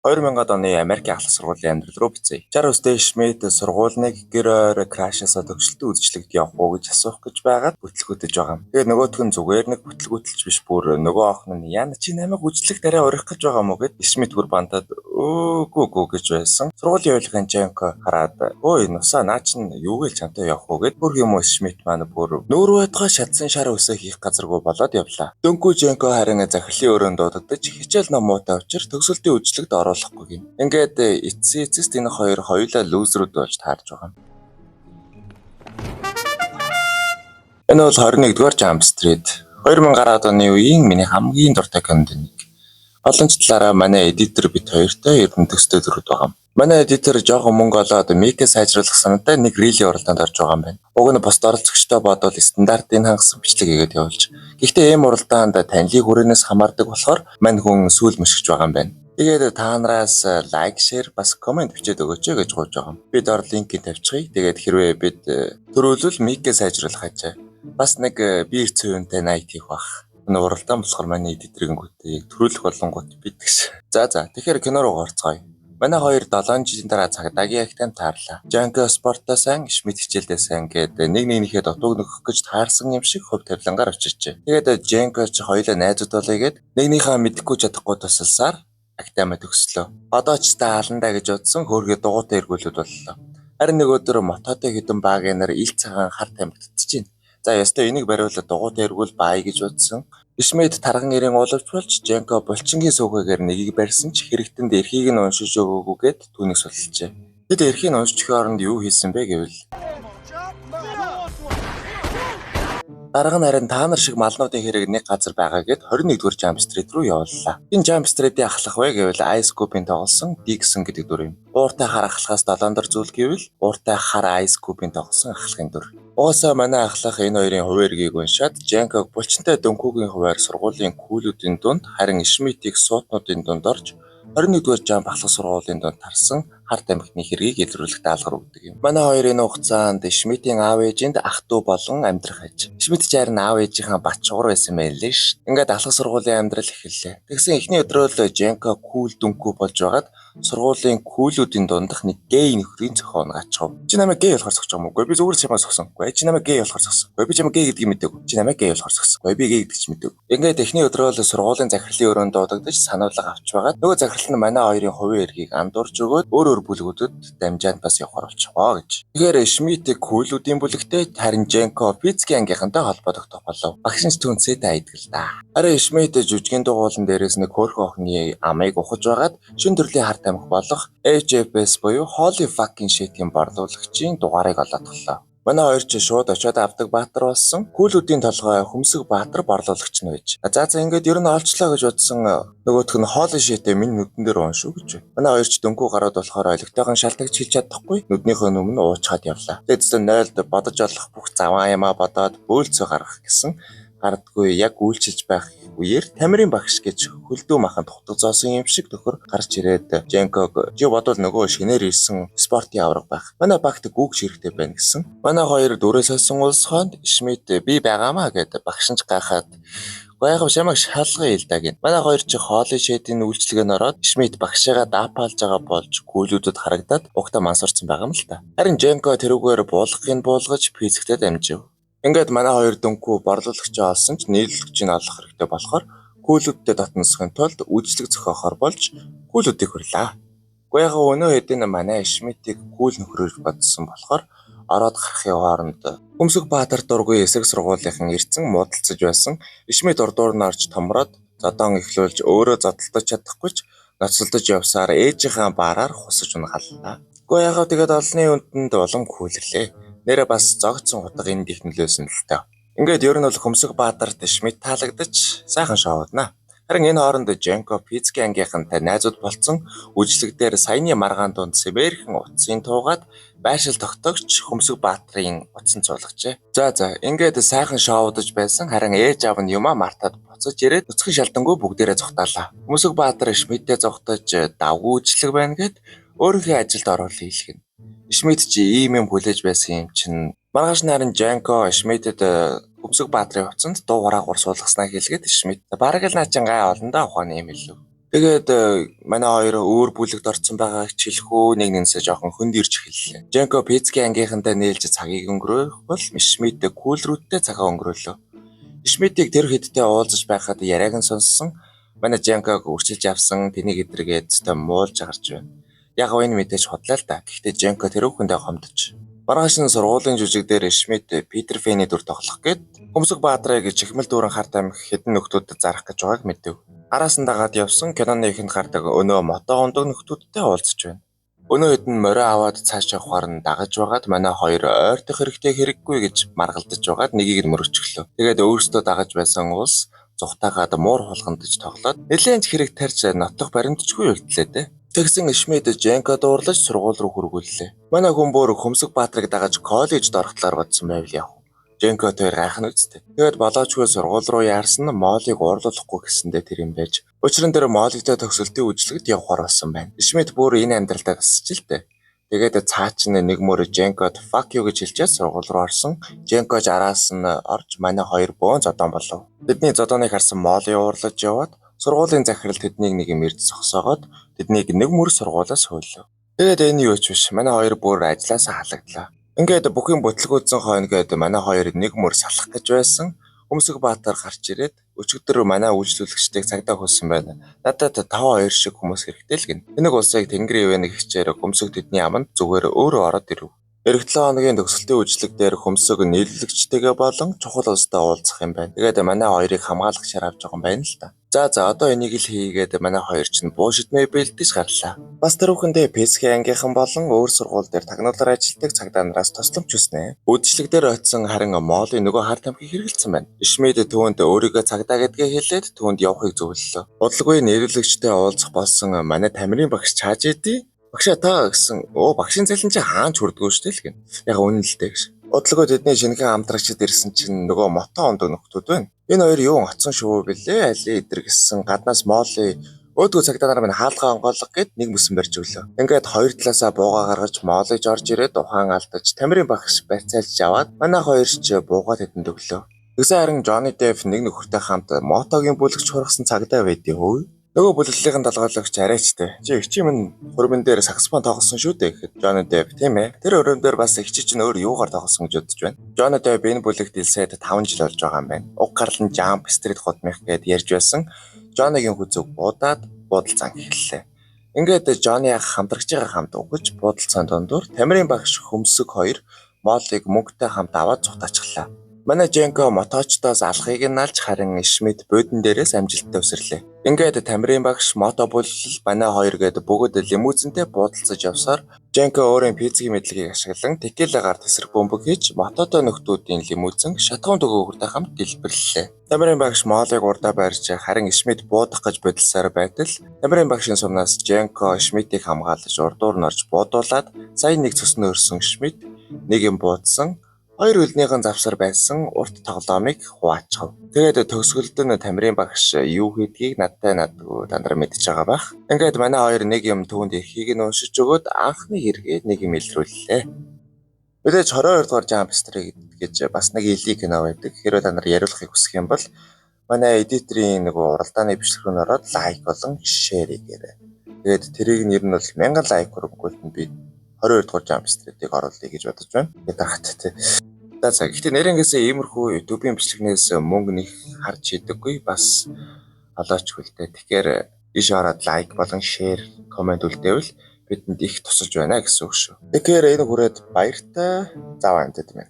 2000-ад оны Америкийн ахлах сургуулийн амьдрал руу бицье. Чар өстэй Шмидт сургуулийг гэр ойроо крашаасаа төгсөлтөө үзэсгэлэгд явах уу гэж асуух гэж байгаад бүтлгүүтэж байгаа юм. Тэгээд нөгөөх нь зүгээр нэг бүтлгүүтэлж биш бүр нөгөө охин нь яна чи намайг үжлэх дараа орих гэж байгаа мó гэд Шмидт бүр бантаад гүү гэж байсан. Сургуулийн явуулгын Женко хараад ой нусаа наа чин юу гээл чамтай явах уу гэд бүр юм Шмидт маань бүр нүүр байтугай шатсан шар өсөө хийх газаргүй болоод явлаа. Дөнгүү Женко харин захирлын өрөөнд дуудагдаж хичээл номоотой учир төгсөлтийн үжлэгд оруулахгүй юм. Ингээд эцэст энэ хоёр хоёулаа лүүзрүүд болж таарж байгаа юм. Энэ бол 21-р Jump Street. 2010-ад оны үеийн миний хамгийн дуртай кинонд нэг. Олон ч талаараа манай эдитер бит хоёртой эрдэнэ төстэй дөрөв байгаа юм. Манай эдитер жоохон мөнгө олоод Микэ сайжруулах санаатай нэг рилийн уралдаанд орж байгаа юм байна. Уг нь бос оролцогчтой бодвол стандартын хангасан бичлэг хийгээд явуулж. Гэхдээ ийм уралдаанд танилын хүрээнээс хамаардаг болохоор мань хүн сүүл мөшгөж байгаа юм байна. Тэгээд та нараас лайк, шеэр бас комент бичээд өгөөч гэж гуйж байгаа юм. Бид ор линкийг тавьчихъя. Тэгээд хэрвээ бид төрүүлвэл Микэ сайжруулах хажаа. Бас нэг биер цөөнтэй найт хийх бах. Энэ уралдаан болохоор манай эдитерийн гүтээ яг төрүүлэх болонгууд бидгш. За тэгэхээр кино руу орцгоё. Манай хоёр 7 жилийн дараа цагдаагийн агтанд таарлаа. Жанко спортоо сайн, Шмидт хичээлдээ сайн гэдэг нэгнийхээ дутууг нөхөх гэж таарсан юм шиг хөв тавилангаар очирчээ. Тэгээд Жанко ч хоёулаа найзууд болъё гэд нэгнийхээ мэдэхгүй чадахгүй тусалсаар агтаамаа төгслөө. Одоо ч та аландаа гэж бодсон хөөргөө дугуйтай эргүүлүүд боллоо. Харин нэг өдөр мототой хідэн багийнаар ил цагаан хар тамигдчихжээ. За ястай энийг бариулаад дугуйтай эргүүл баая гэж бодсон. Шмидт тарган ирэн уулавч болж Жанко булчингийн сүүхээгээр нэгийг барьсан ч хэрэгтэнд эрхийг нь уншиж өгөөгүйгээд түүнийг суллжээ. Тэд эрхийг нь уншчихын оронд юу хийсэн бэ гэвэл дарга нь харин та нар шиг малнуудын хэрэг нэг газар байгаа гэд 21-р Jump Street руу явууллаа. Энэ Jump Street-ийн ахлах вэ гэвэл Ice Cube-ийн тоглосон Dixon гэдэг дүр юм. Ууртай хар ахлахаас 7 дор зүйл гэвэл ууртай хар Ice Cube-ийн тоглосон ахлахын дүр. Уусаа манай ахлах энэ хоёрын хуваарийг уншаад Жанког булчинтай дөнгүүгийн хуваар сургуулийн күүлүүдийн дунд харин Шмидтийг суутнуудын дунд орж 21-р Jump ахлах сургуулийн дунд тарсан харт амхны хэргийг илрүүлэх даалгавар өгдөг юм. Манай хоёрын хугацаанд Шмидтийн аав ээжинд ах トゥ болон амьдрах аж. Шмидт ч харин аав ээжийнхээ бат чугар байсан байлээ ш. Ингээд ахлах сургуулийн амьдрал эхэллээ. Тэгсэн эхний өдрөө л Жанко кул дүнхүү болж байгаад сургуулийн күүлүүдийн дундах нэг гей нөхрийн зохион гачхав. Чи намайг гей болохоор зогсож байгаа юм уу? Би зүгээр чамаас зогсонгүй. Чи намайг гей болохоор зогсон. Би чамайг гей гэдгийг мэдээгүй. Чи намайг гей болохоор зогссон. Би гей гэдэг ч мэдээгүй. Ингээд эхний өдрөө л сургуулийн захирлын өрөөнд дуудагдаж сануулга авч байгаад нөгөө захирал нь манай хоёрын хувийн эрхийг андуурж өгөөд өөр бүлгүүдэд дамжаад бас явахаар болчихвоо гэж. Тэгэхээр Шмидт күүлүүдийн бүлэгтэй харин Жанко физикийн ангийнхантай холбогдох болов. Багш нь түнсээ дайдаг л да. Харин Шмидт жүжигийн дугуулан дээрээс нэг хөөрхөн охины амыг ухаж байгаад шин төрлийн харт амх болох HFS буюу Holy fucking shit-ийн борлуулагчийн дугаарыг олоод гэлээ. Манай хоёр ч шууд очиод авдаг баатар болсон. Күүлүүдийн толгой Хөмсөг Баатар борлуулагч нь байж. За ингээд ер нь олчлоо гэж бодсон нөгөөх нь Holy shit-ээ минь нүдэн дээр уун шүү гэж. Манай хоёр ч дөнгүү гараад болохоор олигтойгон шалтгаалж хэлж чадахгүй. Нүднийхөө өмнө уучгаад явлаа. Тэгээд 0-д бодож олох бүх заваа ямаа бодоод бөөлцөө гаргах гэсэн гардгүй яг үйлчилж байх үеэр Тамирын багш гэж хөлдөө маханд хутга зоосон юм шиг төхөр гарч ирээд Жанког чи бодвол нөгөө шинээр ирсэн спортын авраг байх. Манай багт гүүгч хэрэгтэй байна гэсэн. Манай хоёр дөрөөс олсон улсхонд Шмидт би байгаамаа гэдэг багш нь гахаад гайхав шамаг шалгая л да гин. Манай хоёр ч Holy shit-ийн үйлчлэгэнд ороод Шмидт багшаагаа даапаалж байгаа болж гүйлүүдэд харагдаад угтаа мансурсан байгаа юм л та. Харин Жанко тэрүүгээр буулгахыг буулгаж физиктэй дамжив. Ингээд манай хоёр дөнгүү борлуулагчаа олсон ч нийлүүлэгчийг олох хэрэгтэй болохоор күүлүүдтэй дотносхын тулд үйлчлэг зохиохоор болж күүлүүдийг хөрлөө. Гэхдээ яг өнөө хэдийн манай Шмидтийг күүл нөхрөж бодсон болохоор ороод гарахын хооронд Хөмсөг Баатар дургүй эсрэг сургуулийнхан ирцэн муудалцаж байсан. Шмидт урдуур нь орж томроод зодон эхлүүлж өөрөө зодтолдож чадахгүй ч ноцолдож явсаар ээжийнхээ бараар хусаж унгааллаа. Гэхдээ яг тэгээд олонний үндэнд улам күүлрлээ. Нэрээ бас зогцсон утга энд их нөлөөсөн л таа. Ингээд ер нь бол Хөмсөг Баатарт Шмидт таалагдаж сайхан шоудна. Харин энэ хооронд Жанко физикийн ангийнхантай найзууд болцсон үжлэг дээр саяны маргаан дунд Сибирхэн утсын туугаад байшил тогтоогч Хөмсөг Баатарын утсан цуулгажээ. За ингээд сайхан шоудаж байсан харин ээж аав нь юмаа мартаад буцаж ирээд нүцгэн шалдангүй бүгдээрээ зогтаалаа. Хөмсөг Баатар Шмидтээ зогтож давгүй үжлэг байна гэд өөрийнхөө ажилд оруулах хэлгэн. Шмидт чи ийм юм хүлээж байсан юм чинь маргааш нарийн Жанко Шмидтэд Хөмсөг Баатрын утсанд дуу гараагаар суулгаснаа хэлгээд Шмидт бараг л наачин гай олондоо ухааны юм илүү. Тэгээд манай хоёр өөр бүлэгт орсон байгааг ч хэлэх үү, нэг нэгнээсээ жоохон хөнд ирж эхэллээ. Женко пицгийн ангийнхантай нээлж цагийг өнгөрөөх бол Шмидт кулрүүдтэй цагаа өнгөрөөлөө. Шмидтийг тэр хэдтэй уулзаж байхад яриаг нь сонссон. Манай Женког үрчилж авсан тэнийг эдэргээд зөтө муулж гарч байна. Яг энэ мэдээж худлаа л да. Гэхдээ Женко тэрүүхэндээ хомдож. Маргааш нь сургуулийн жүжиг дээр Шмидт Питер Фэний дүр тоглох гээд Хөмсөг Баатрыг чихмэл дүүрэн харт амих хэдэн нөхдүүдэд зарах гэж байгааг мэдв. Араас нь дагаад явсан киноны ихэнд гардаг өнөө мото ондог нөхдүүдтэй уулзж байна. Өнөө хэд нь морио аваад цааш явахаар нь дагаж байгаад манай хоёр ойртох хэрэгтэй хэрэггүй гэж маргалдаж байгаад нэгийг нь мөрөчглөө. Тэгээд өөрсдөө дагаж байсан улс зүхтаагаад муур хулгандаж тоглоод нэлээд хэрэг тарьж нотох баримтчгүй үлдлээ дээ. Тэгсэн Шмидт Женко дуурлаж сургууль руу хөргүүллээ. Манай хүн бүр Хөмсөг Баатрыг дагаж коллежд орохдоор бодсон байвал яв. Женко тэр гайхна үсттэй. Тэгээд болоочгүй сургууль руу яарсан нь Моллиг уурлуулахгүй гэсэндээ тэр юм байж. Учир нь тэр Моллигтэй төгсөлтийн үжилгэд явахаар болсон байна. Шмидт бүр энэ амьдралдаа тасч л дээ. Тэгээд цаач нэг мөр Женкод fuck you гэж хэлчихэд сургууль руу орсон. Женкож араас нь орж манай хоёр бөөн зодон болов. Тэдний зодоныг харсан Молли уурлаж яваад сургуулийн захирал тэднийг нэг юм ирж зогсоогоод тэднийг нэг мөр сургуулаас хөөрлөө. Тэгээд энэ юу ч биш. Манай хоёр бүр ажилласаа халагдлаа. Ингээд бүхэн бүтлгүүдсэн хойногээд манай хоёр нэг мөр салах гэж байсан. Хөмсөг Баатар гарч ирээд өчигдөр манай үйлчлүүлэгчдийг цагдаа хөлсөн байна. Надад 5-2 шиг хүмүүс хэрэгтэй л гин. Тэнэг улсыг Тэнгэрийн ивэнийг хичээр Хөмсөг тэдний аманд зүгээр өөрөө ороод ирв. Эх 7 хоногийн төгсөлтийн үйлчлэг дээр Хөмсөг нийлүүлэгчтэйгээ болон чухал улстай уулзах юм байна. Тэгээд манай хоёрыг хамгаалагчаар авч байгаа юм байна л та. За одоо энийг л хийгээд манай хоёр ч буу шидмээ бэлдэж гарлаа. Бас тэрүүхэндээ Песхийн ангийнхан болон өөр сургууль дээр тагнуулаар ажилладаг цагдаа нараас тосломч үснэ. Үдшилэг дээр очисон харин Молли нөгөө харт амхийг хэрэгэлсэн байна. Шмидт түүнд өөрийгөө цагдаа гэдгээ хэлээд түүнд явахыг зөвлөлөө. Удалгүй нийлүүлэгчтэй уулзах болсон манай Тамирын багш чааж идэв. Багшаа та гэсэн багшийн цалин чи хаанч хүрдгөө штэ л гин. Яг үнэн л дээ гэж. Удалгүй тэдний шинэхэн хамтрагчид ирсэн чинь нөгөө мото ондог нөхдүүд байна. Энэ хоёр юу оцсон шүү бэлээ. Али идэр гэсэн гаднаас Молли өөдгөө цагдаа нар минь хаалгаа онгойлго гэд нэг мөсөн барьж өглөө. Ингээд хоёр талаасаа бууга гаргаж Моллиж орж ирээд ухаан алдаж Тамирын багш барьцаалж аваад манай хоёр ч буугаа тэдэнд өглөө. Тэгсэн харин Johnny Depp нэг нөхөртэй хамт мотогийн бүлэгч хургасан цагдаа байдгийг хөөе. Нөгөө бүлэглэлийн толгойлогч арайчтай. Чи их минь хурмын дээр саксофон тоглосон шүү дээ гэхэд Johnny Depp тийм ээ. Тэр өрөөм дээр бас их чинь өөр юугаар тоглосон гэж бодож байна. Johnny Depp энэ бүлэгт илсээд 5 жил болж байгаа юм байна. Уг гарлан Jump Street хутмих гэд ярьж байсан. Johnny-гийн хүзэг буудаад буудалцаан эхэллээ. Ингээд Johnny хамтрагчийн хамт угаж буудалцаан дондор Тамирын багш Хөмсөг хоёр Моллиг мөнгөтэй хамт аваад цухтаачихлаа. Манай Женко моточдоос алхахыг нь алж харин Шмидт буудан дээрээс амжилттай өсөрлөө. Ингээд Тамирын багш мото бүлэл манай хоёр гээд бүгд лимузинтэй буудалцаж явсаар Женко өөрийн пиццгийн мэдлэгийг ашиглан текилагаар тесрэг бөмбөг хийж мототой нөхдүүдийн лимузин шатгуун төгөөгөртэй хамт дэлбэрлэлээ. Тамирын багш Моллиг урдаа барьж харин Шмидт буудах гэж бодолсоор байтал Тамирын багшийн сумнаас Женко Шмидтийг хамгаалж урдуур нь орж буудуулаад сая нэг цосноо өрсөн Шмидт нэг юм буудсан. Хоёр үлнийхэн завсар байсан урт тоглоомыг хуваачав. Тэгээд төгсгөлд нь Тамирын багш юу хийдгийг надтай дандар мэдж байгаа байх. Ингээд манай хоёр нэг юм түүнд эрхийг нь уншиж өгөөд анхны хэрэгээ нэг юм илрүүллээ. Мэдээж 22 дугаар Jump Street гэж бас нэг илий кино байдаг. Хэрвээ та нар яриулахыг хүсэх юм бол манай эдиторийн нөгөө уралдааны бичлэг рүү ороод лайк болон шеэр хийгээрэй. Тэгээд тэрийг нэр нь бол 1000 лайк хүргүүлт нь би 22 дугаар Jump Street-ийг оруулъя гэж бодож байна. Дарахт тий. Гэхдээ нэрнгээсээ иймэрхүү YouTube-ийн бичлэгнээс мөнгө нэг харж хийдэггүй бас олоочгүй л дээ. Тэгэхээр иш ороод лайк болон шеэр, комент үлдээвэл бидэнд их тусалж байна гэсэн үг шүү. Тэгэхээр энэ хүрээд баяртай. Зав амтд юм.